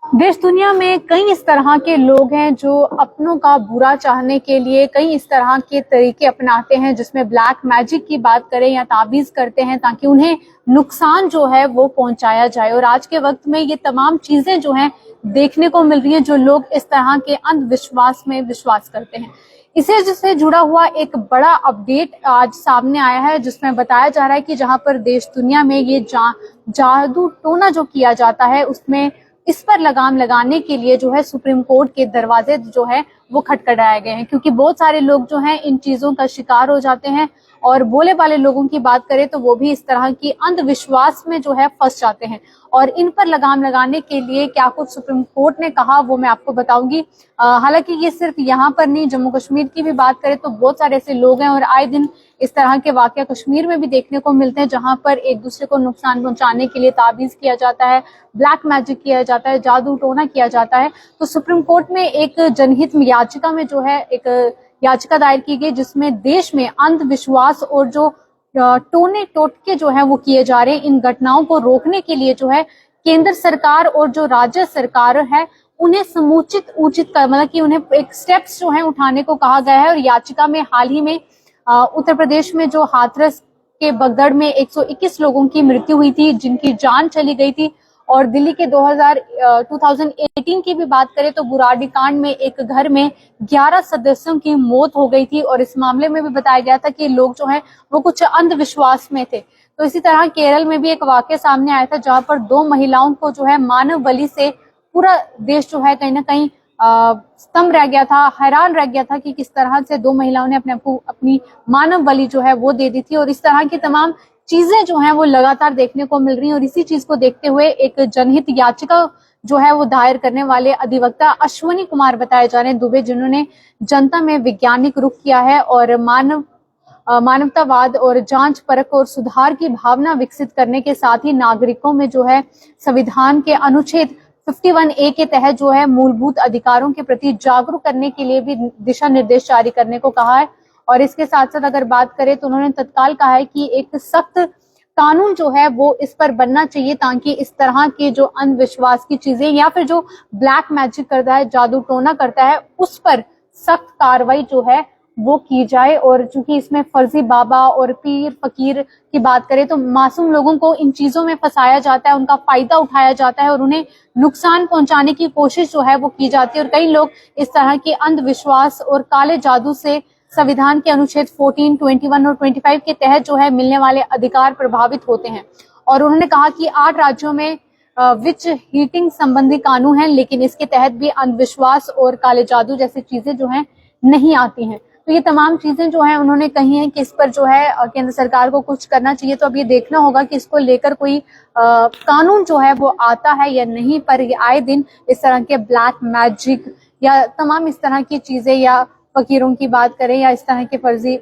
देश दुनिया में कई इस तरह के लोग हैं जो अपनों का बुरा चाहने के लिए कई इस तरह के तरीके अपनाते हैं, जिसमें ब्लैक मैजिक की बात करें या ताबीज करते हैं ताकि उन्हें नुकसान जो है वो पहुंचाया जाए। और आज के वक्त में ये तमाम चीजें जो हैं देखने को मिल रही हैं, जो लोग इस तरह के अंधविश्वास में विश्वास करते हैं। इसे जिससे जुड़ा हुआ एक बड़ा अपडेट आज सामने आया है, जिसमें बताया जा रहा है कि जहां पर देश दुनिया में ये जादू टोना जो किया जाता है, उसमें इस पर लगाम लगाने के लिए जो है सुप्रीम कोर्ट के दरवाजे जो है वो खटखटाए गए हैं, क्योंकि बहुत सारे लोग जो हैं इन चीजों का शिकार हो जाते हैं। और भोले भाले लोगों की बात करें तो वो भी इस तरह की अंधविश्वास में जो है फंस जाते हैं। और इन पर लगाम लगाने के लिए क्या कुछ सुप्रीम कोर्ट ने कहा वो मैं आपको बताऊंगी। हालांकि ये सिर्फ यहाँ पर नहीं, जम्मू कश्मीर की भी बात करें तो बहुत सारे ऐसे लोग हैं और आए दिन इस तरह के वाकया कश्मीर में भी देखने को मिलते हैं, जहां पर एक दूसरे को नुकसान पहुंचाने के लिए ताबीज किया जाता है, ब्लैक मैजिक किया जाता है, जादू टोना किया जाता है। तो सुप्रीम कोर्ट में एक जनहित याचिका में जो है एक याचिका दायर की गई, जिसमें देश में अंधविश्वास और जो टोने टोटके जो है वो किए जा रहे हैं, इन घटनाओं को रोकने के लिए जो है केंद्र सरकार और जो राज्य सरकार है उन्हें समुचित उचित मतलब कि उन्हें एक स्टेप्स जो है उठाने को कहा गया है। और याचिका में हाल ही में उत्तर प्रदेश में जो हाथरस के बगड़ में 121 लोगों की मृत्यु हुई थी, जिनकी जान चली गई थी। और दिल्ली के 2018 की भी बात करें तो बुराड़ी कांड में एक घर में 11 सदस्यों की मौत हो गई थी। और इस मामले में भी बताया गया था कि लोग जो है वो कुछ अंधविश्वास में थे। तो इसी तरह केरल में भी एक वाकया सामने आया था, जहां पर 2 महिलाओं को जो है मानव बलि से पूरा देश जो है कहीं ना कहीं स्तंभ रह गया था, हैरान रह गया था कि किस तरह से 2 महिलाओं ने अपनी मानव बलि जो है वो दे दी थी। और इस तरह की तमाम चीजें जो हैं वो लगातार देखने को मिल रही हैं। और इसी चीज को देखते हुए एक जनहित याचिका जो है वो दायर करने वाले अधिवक्ता अश्वनी कुमार बताए जा रहे हैं दुबे, जिन्होंने जनता में वैज्ञानिक रुख किया है और मानवतावाद और जांच परख और सुधार की भावना विकसित करने के साथ ही नागरिकों में जो है संविधान के अनुच्छेद 51A के तहत जो है मूलभूत अधिकारों के प्रति जागरूक करने के लिए भी दिशा निर्देश जारी करने को कहा है। और इसके साथ साथ अगर बात करें तो उन्होंने तत्काल कहा है कि एक सख्त कानून जो है वो इस पर बनना चाहिए, ताकि इस तरह के जो अंधविश्वास की चीजें या फिर जो ब्लैक मैजिक करता है, जादू टोना करता है, उस पर सख्त कार्रवाई जो है वो की जाए। और चूंकि इसमें फर्जी बाबा और पीर फकीर की बात करें तो मासूम लोगों को इन चीजों में फंसाया जाता है, उनका फायदा उठाया जाता है और उन्हें नुकसान पहुंचाने की कोशिश जो है वो की जाती है। और कई लोग इस तरह के अंधविश्वास और काले जादू से संविधान के अनुच्छेद 14, 21 और 25 के तहत जो है मिलने वाले अधिकार प्रभावित होते हैं। और उन्होंने कहा कि 8 राज्यों में विच हीटिंग संबंधी कानून है, लेकिन इसके तहत भी अंधविश्वास और काले जादू जैसी चीजें जो हैं नहीं आती हैं। तो ये तमाम चीजें जो हैं उन्होंने कही हैं कि इस पर जो है केंद्र सरकार को कुछ करना चाहिए। तो अब ये देखना होगा कि इसको लेकर कोई कानून जो है वो आता है या नहीं। पर ये आए दिन इस तरह के ब्लैक मैजिक या तमाम इस तरह की चीजें या फकीरों की बात करें या इस तरह के फर्जी